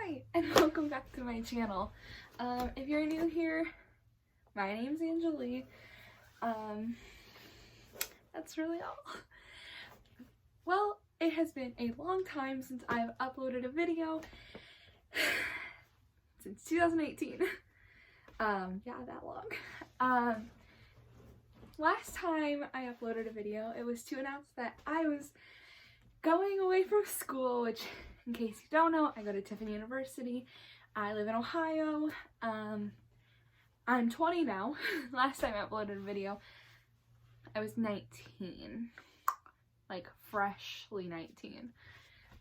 Hi, and welcome back to my channel. If you're new here, my name's Angelie. That's really all. Well, it has been a long time since I've uploaded a video. Since 2018. Yeah, that long. Last time I uploaded a video, it was to announce that I was going away from school, which, in case you don't know, I go to Tiffin University. I live in Ohio. I'm 20 now. Last time I uploaded a video, I was 19. Like, freshly 19.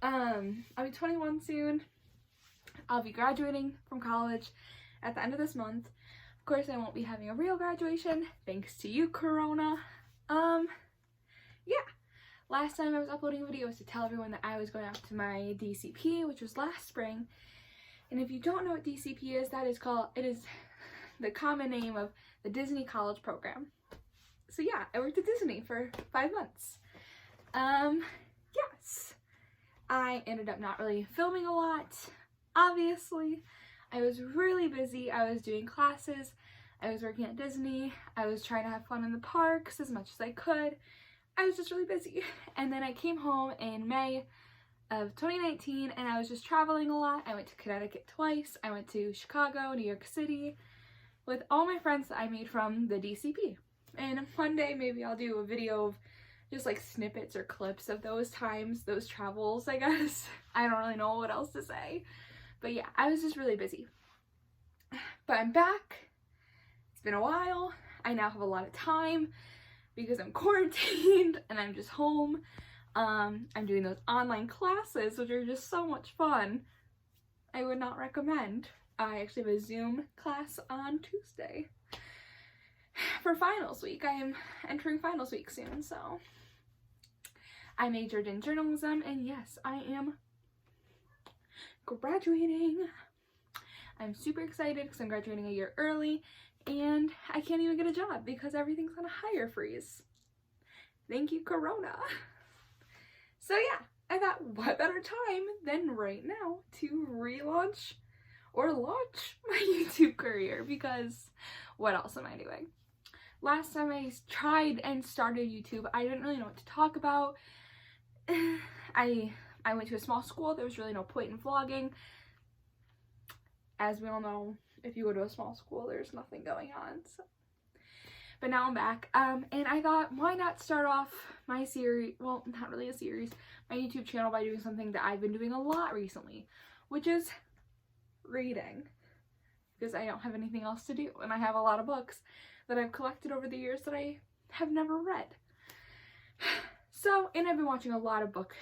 I'll be 21 soon. I'll be graduating from college at the end of this month. Of course, I won't be having a real graduation, thanks to you, Corona. Yeah. Last time I was uploading a video was to tell everyone that I was going out to my DCP, which was last spring. And if you don't know what DCP is, it is the common name of the Disney College Program. So yeah, I worked at Disney for 5 months. Yes. I ended up not really filming a lot, obviously. I was really busy. I was doing classes. I was working at Disney. I was trying to have fun in the parks as much as I could. I was just really busy. And then I came home in May of 2019 and I was just traveling a lot. I went to Connecticut twice. I went to Chicago, New York City with all my friends that I made from the DCP. And one day maybe I'll do a video of just like snippets or clips of those times, those travels, I guess. I don't really know what else to say. But yeah, I was just really busy. But I'm back. It's been a while. I now have a lot of time because I'm quarantined and I'm just home. I'm doing those online classes, which are just so much fun. I would not recommend. I actually have a Zoom class on Tuesday for finals week. I am entering finals week soon, so I majored in journalism, and yes, I am graduating. I'm super excited because I'm graduating a year early and I can't even get a job because everything's on a hire freeze. Thank you, Corona. So yeah, I thought what better time than right now to relaunch or launch my YouTube career, because what else am I doing? Last time I tried and started YouTube, I didn't really know what to talk about. I went to a small school. There was really no point in vlogging. As we all know, if you go to a small school, there's nothing going on. So. But now I'm back. And I thought, why not start off my series, well, not really a series, my YouTube channel by doing something that I've been doing a lot recently, which is reading. Because I don't have anything else to do. And I have a lot of books that I've collected over the years that I have never read. So, and I've been watching a lot of book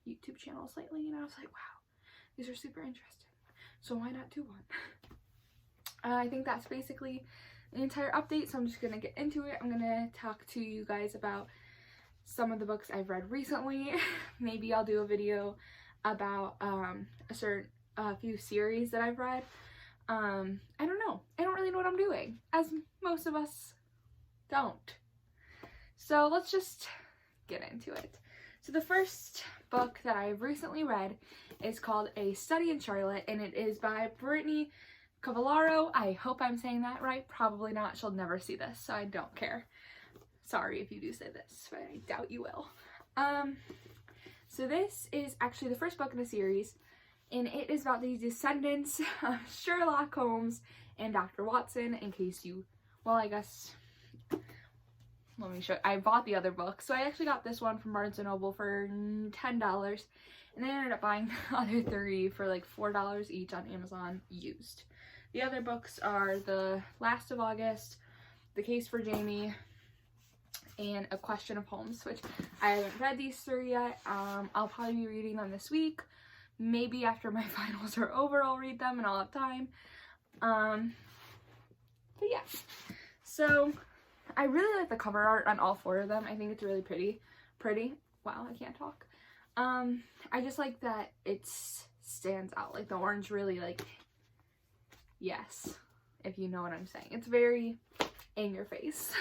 YouTube channels lately, and I was like, wow, these are super interesting. So why not do one? I think that's basically the entire update, so I'm just gonna get into it. I'm gonna talk to you guys about some of the books I've read recently. Maybe I'll do a video about a few series that I've read. I don't know. I don't really know what I'm doing, as most of us don't. So let's just get into it. So the first book that I've recently read is called A Study in Charlotte, and it is by Brittany Cavallaro. I hope I'm saying that right. Probably not. She'll never see this, so I don't care. Sorry if you do say this, but I doubt you will. So this is actually the first book in a series, and it is about the descendants of Sherlock Holmes and Dr. Watson, in case you, well, I guess, let me show you. I bought the other book. So I actually got this one from Barnes & Noble for $10. And then I ended up buying the other 3 for like $4 each on Amazon used. The other books are The Last of August, The Case for Jamie, and A Question of Holmes, which I haven't read these 3 yet. I'll probably be reading them this week. Maybe after my finals are over, I'll read them and I'll have time. But yeah. So I really like the cover art on all 4 of them. I think it's really pretty. Wow, I can't talk. I just like that it stands out. Like the orange really, like, yes, if you know what I'm saying. It's very in your face.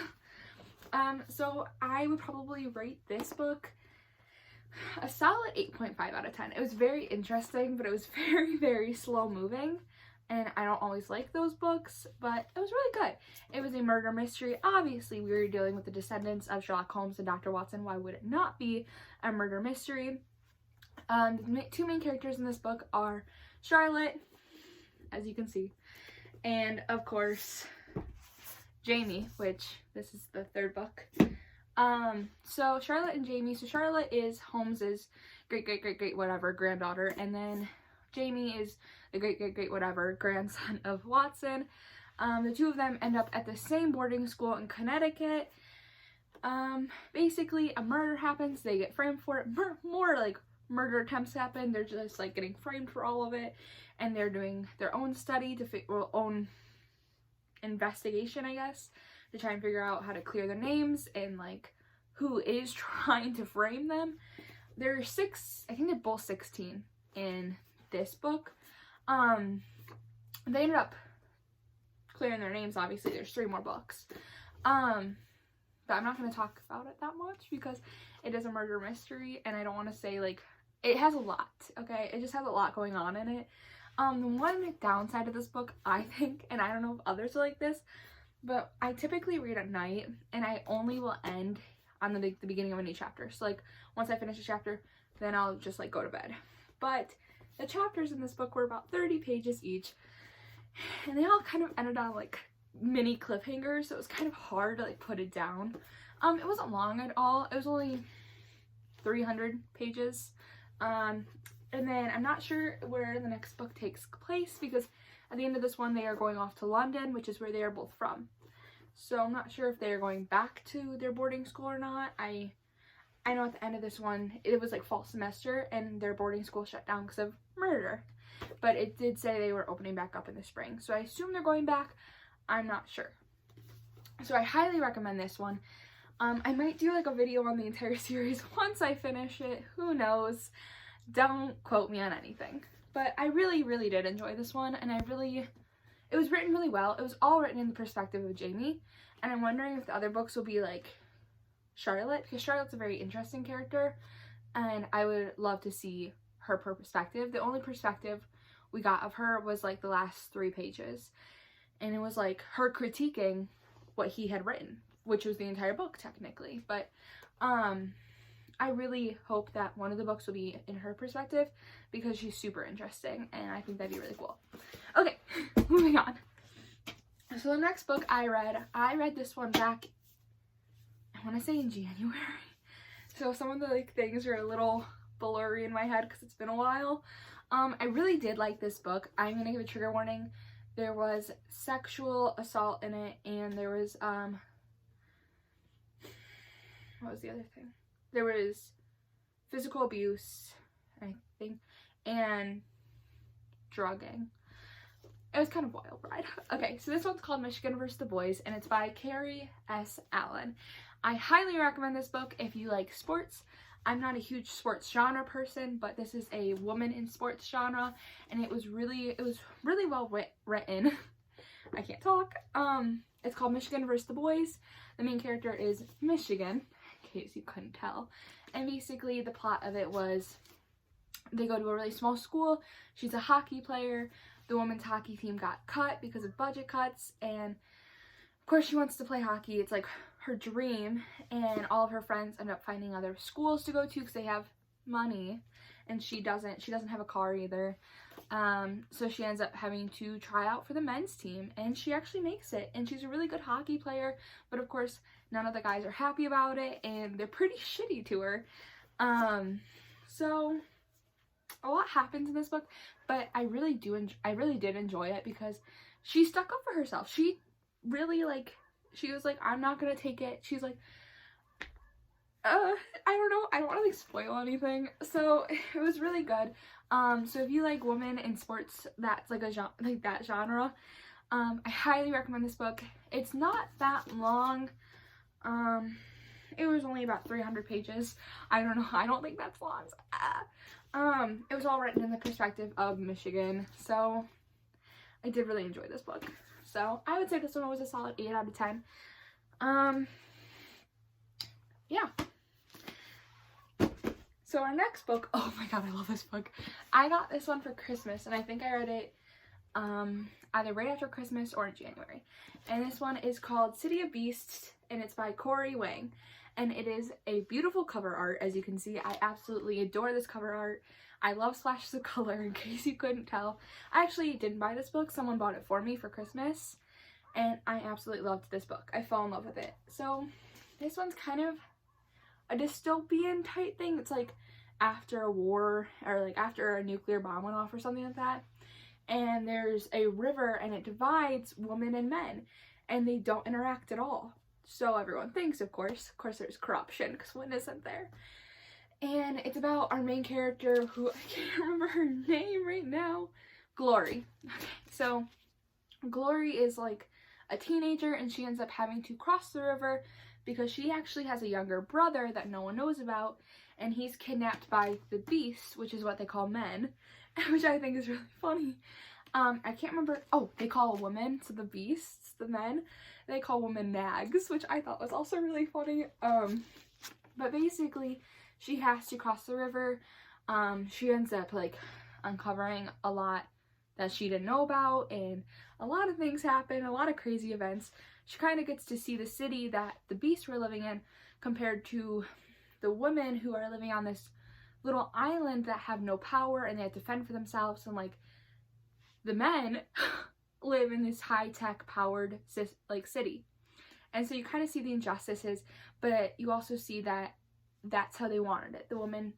So I would probably rate this book a solid 8.5 out of 10. It was very interesting, but it was very, very slow moving. And I don't always like those books, but it was really good. It was a murder mystery. Obviously, we were dealing with the descendants of Sherlock Holmes and Dr. Watson. Why would it not be a murder mystery? The two main characters in this book are Charlotte, as you can see, and of course, Jamie, which this is the third book. So Charlotte and Jamie. So Charlotte is Holmes's great whatever granddaughter, and then Jamie is the great whatever grandson of Watson. The two of them end up at the same boarding school in Connecticut. Basically a murder happens, they get framed for it. More like murder attempts happen, they're just like getting framed for all of it, and they're doing their own study own investigation, I guess, to try and figure out how to clear their names and like who is trying to frame them. There are 6, I think they're both 16 in this book. They ended up clearing their names. Obviously there's 3 more books, but I'm not going to talk about it that much because it is a murder mystery, and I don't want to say, like, it has a lot, okay? It just has a lot going on in it. The one downside of this book, I think, and I don't know if others are like this, but I typically read at night, and I only will end on the beginning of a new chapter. So, like, once I finish a chapter, then I'll just, like, go to bed. But the chapters in this book were about 30 pages each, and they all kind of ended on, like, mini cliffhangers, so it was kind of hard to, like, put it down. It wasn't long at all. It was only 300 pages. And then I'm not sure where the next book takes place, because at the end of this one they are going off to London, which is where they are both from. So I'm not sure if they are going back to their boarding school or not. I know at the end of this one it was like fall semester and their boarding school shut down because of murder. But it did say they were opening back up in the spring. So I assume they're going back. I'm not sure. So I highly recommend this one. I might do like a video on the entire series once I finish it. Who knows? Don't quote me on anything. But I really, really did enjoy this one, and it was written really well. It was all written in the perspective of Jamie, and I'm wondering if the other books will be like Charlotte, because Charlotte's a very interesting character, and I would love to see her perspective. The only perspective we got of her was like the last 3 pages, and it was like her critiquing what he had written, which was the entire book technically. But I really hope that one of the books will be in her perspective, because she's super interesting and I think that'd be really cool. Okay, moving on. So the next book I read this one back, I want to say in January. So some of the like things are a little blurry in my head because it's been a while. I really did like this book. I'm going to give a trigger warning. There was sexual assault in it, and there was what was the other thing? There was physical abuse, I think, and drugging. It was kind of wild ride. Okay, so this one's called Michigan vs. the Boys, and it's by Carrie S. Allen. I highly recommend this book if you like sports. I'm not a huge sports genre person, but this is a woman in sports genre, and it was really well written. I can't talk. It's called Michigan vs. the Boys. The main character is Michigan, in case you couldn't tell. And basically the plot of it was they go to a really small school. She's a hockey player. The women's hockey team got cut because of budget cuts, and of course she wants to play hockey. It's like her dream, and all of her friends end up finding other schools to go to because they have money, and she doesn't have a car either. So she ends up having to try out for the men's team, and she actually makes it, and she's a really good hockey player, but of course none of the guys are happy about it, and they're pretty shitty to her. So a lot happens in this book, but I really did enjoy it because she stuck up for herself. She really, like, she was like, I'm not gonna take it. She's like, I don't know, I don't want to like spoil anything. So it was really good. So if you like women in sports, that's like that genre, I highly recommend this book. It's not that long. It was only about 300 pages. I don't know, I don't think that's long. It was all written in the perspective of Michigan, so I did really enjoy this book. So I would say this one was a solid 8 out of 10. Yeah. So So our next book, oh my god, I love this book. I got this one for Christmas, and I think I read it either right after Christmas or in January. And this one is called City of Beasts, and it's by Corey Wang. And it is a beautiful cover art, as you can see. I absolutely adore this cover art. I love splashes of color, in case you couldn't tell. I actually didn't buy this book. Someone bought it for me for Christmas, and I absolutely loved this book. I fell in love with it. So this one's kind of a dystopian type thing. It's like after a war, or like after a nuclear bomb went off or something like that. And there's a river, and it divides women and men, and they don't interact at all. So everyone thinks, of course there's corruption, because when isn't there? And it's about our main character, who I can't remember her name right now, Glory. Okay, so Glory is like a teenager, and she ends up having to cross the river because she actually has a younger brother that no one knows about, and he's kidnapped by the beasts, which is what they call men, which I think is really funny. I can't remember, oh, they call women, so the beasts, the men, they call women nags, which I thought was also really funny. But basically, she has to cross the river. She ends up like uncovering a lot that she didn't know about, and a lot of things happen, a lot of crazy events. She kind of gets to see the city that the beasts were living in compared to the women who are living on this little island that have no power, and they have to fend for themselves, and like the men live in this high-tech powered like city. And so you kind of see the injustices, but you also see that that's how they wanted it. The woman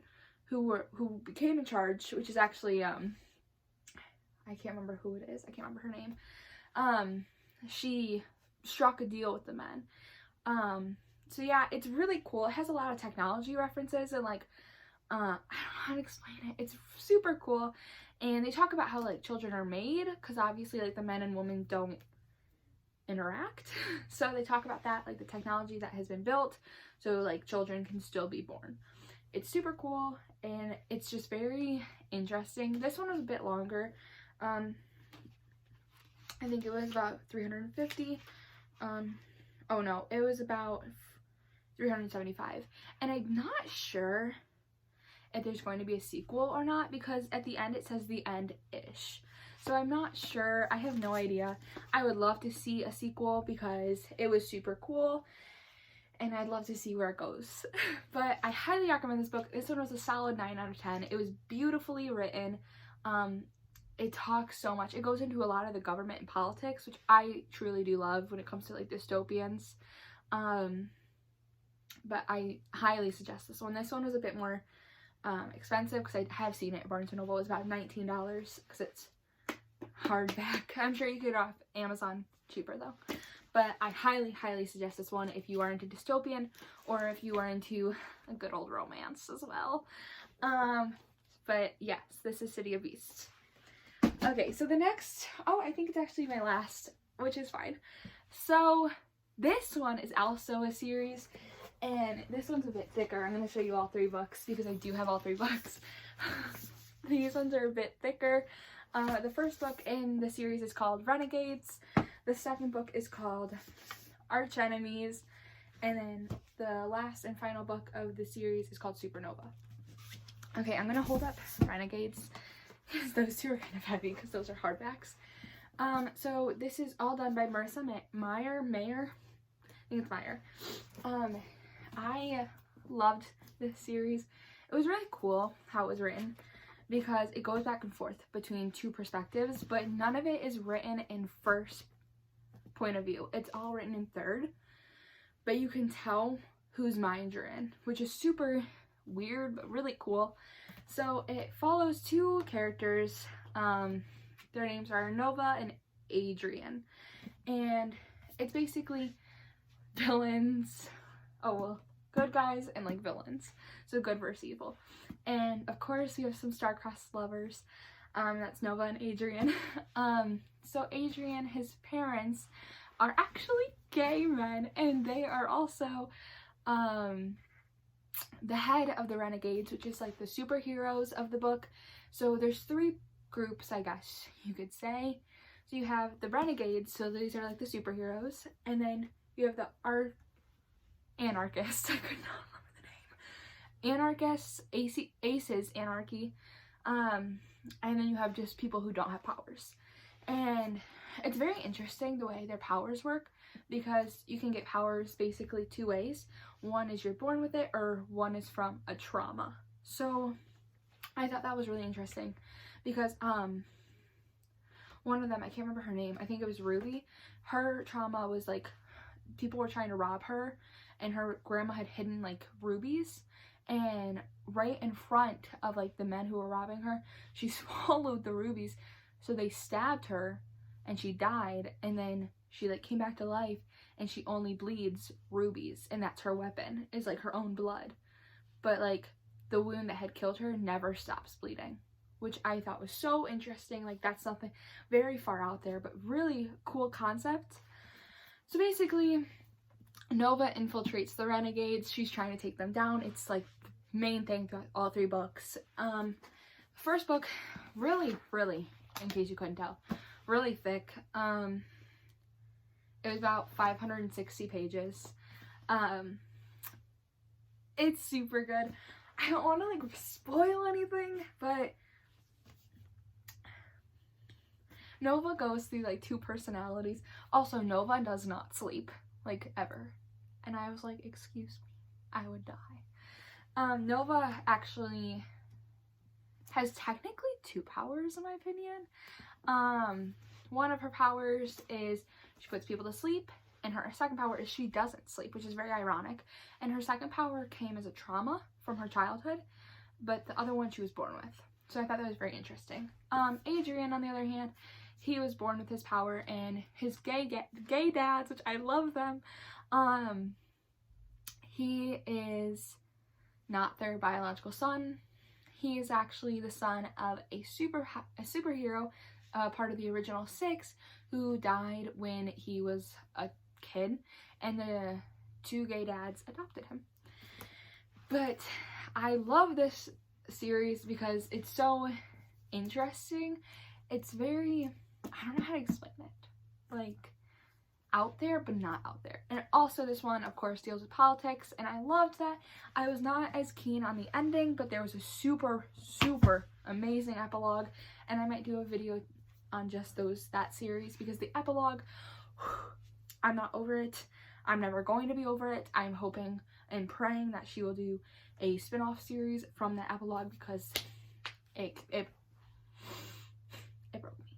who became in charge, which is actually I can't remember who it is, I can't remember her name, she struck a deal with the men. So yeah, it's really cool. It has a lot of technology references, and like I don't know how to explain it. It's super cool. And they talk about how like children are made, because obviously like the men and women don't interact. So they talk about that, like the technology that has been built so like children can still be born. It's super cool, and it's just very interesting. This one was a bit longer. I think it was about 350. Oh no, it was about 375. And I'm not sure if there's going to be a sequel or not, because at the end it says the end-ish. So I'm not sure. I have no idea. I would love to see a sequel because it was super cool, and I'd love to see where it goes. But I highly recommend this book. This one was a solid 9 out of 10. It was beautifully written. It talks so much. It goes into a lot of the government and politics, which I truly do love when it comes to like dystopians. But I highly suggest this one. This one was a bit more expensive, because I have seen it at Barnes & Noble. It was about $19 because it's hardback. I'm sure you could get it off Amazon cheaper though. But I highly suggest this one if you are into dystopian, or if you are into a good old romance as well. But yes, this is City of Beasts. Okay, so the next, oh, I think it's actually my last, which is fine. So this one is also a series, and this one's a bit thicker. I'm going to show you all 3 books because I do have all 3 books. These ones are a bit thicker. The first book in the series is called Renegades. The second book is called Arch Enemies. And then the last and final book of the series is called Supernova. Okay, I'm going to hold up Renegades, because those 2 are kind of heavy because those are hardbacks. So this is all done by Marissa Meyer. I think it's Meyer. I loved this series. It was really cool how it was written, because it goes back and forth between 2 perspectives, but none of it is written in first point of view. It's all written in third, but you can tell whose mind you're in, which is super weird but really cool. So it follows 2 characters. Their names are Nova and Adrian, and it's basically villains, good guys and like villains, so good versus evil. And of course we have some star-crossed lovers. That's Nova and Adrian. So Adrian, his parents are actually gay men, and they are also the head of the Renegades, which is like the superheroes of the book. So there's 3 groups, I guess you could say. So you have the Renegades, so these are like the superheroes, and then you have the anarchists, I could not remember anarchists, aces, anarchy, and then you have just people who don't have powers. And it's very interesting the way their powers work, because you can get powers basically two ways. One is you're born with it, or one is from a trauma. So I thought that was really interesting, because one of them, I can't remember her name, I think it was Ruby, her trauma was like people were trying to rob her, and her grandma had hidden like rubies, and right in front of like the men who were robbing her, she swallowed the rubies, so they stabbed her and she died, and then she like came back to life, and she only bleeds rubies, and that's her weapon, is like her own blood. But like the wound that had killed her never stops bleeding, which I thought was so interesting. Like that's something very far out there, but really cool concept. So basically, Nova infiltrates the Renegades. She's trying to take them down. It's like the main thing throughout all three books. First book, really, in case you couldn't tell, really thick. It was about 560 pages. It's super good. I don't want to like spoil anything, but Nova goes through like two personalities. Also, Nova does not sleep, like ever. And I was like, excuse me, I would die. Nova actually has technically two powers in my opinion. One of her powers is she puts people to sleep, and her second power is she doesn't sleep, which is very ironic. And her second power came as a trauma from her childhood, but the other one she was born with. So I thought that was very interesting. Adrian, on the other hand, he was born with his power, and his gay dads, which I love them, he is not their biological son. He is actually the son of a superhero, part of the original Six, who died when he was a kid, and the two gay dads adopted him. But I love this series because it's so interesting. It's very, I don't know how to explain it, like out there but not out there. And also this one of course deals with politics, and I loved that. I was not as keen on the ending, but there was a super amazing epilogue, and I might do a video on just that series, because the epilogue, I'm not over it. I'm never going to be over it. I'm hoping and praying that she will do a spin-off series from the epilogue, because it broke me.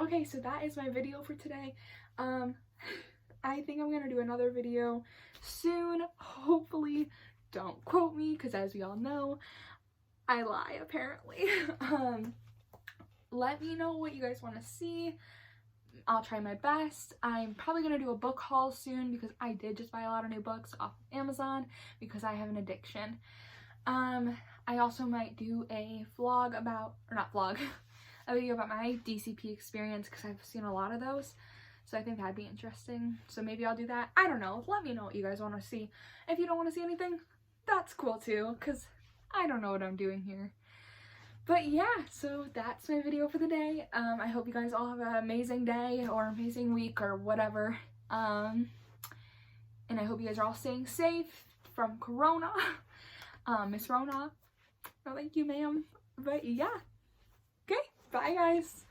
Okay, so that is my video for today. I think I'm gonna do another video soon, hopefully. Don't quote me, because as we all know, I lie apparently. Let me know what you guys want to see. I'll try my best. I'm probably going to do a book haul soon, because I did just buy a lot of new books off Amazon because I have an addiction. I also might do a vlog about, or not vlog, a video about my DCP experience, because I've seen a lot of those. So I think that'd be interesting. So maybe I'll do that. I don't know. Let me know what you guys want to see. If you don't want to see anything, that's cool too, because I don't know what I'm doing here. But yeah, so that's my video for the day. I hope you guys all have an amazing day or amazing week or whatever. And I hope you guys are all staying safe from Corona. Miss Rona. Oh, thank you, ma'am. But yeah. Okay, bye guys.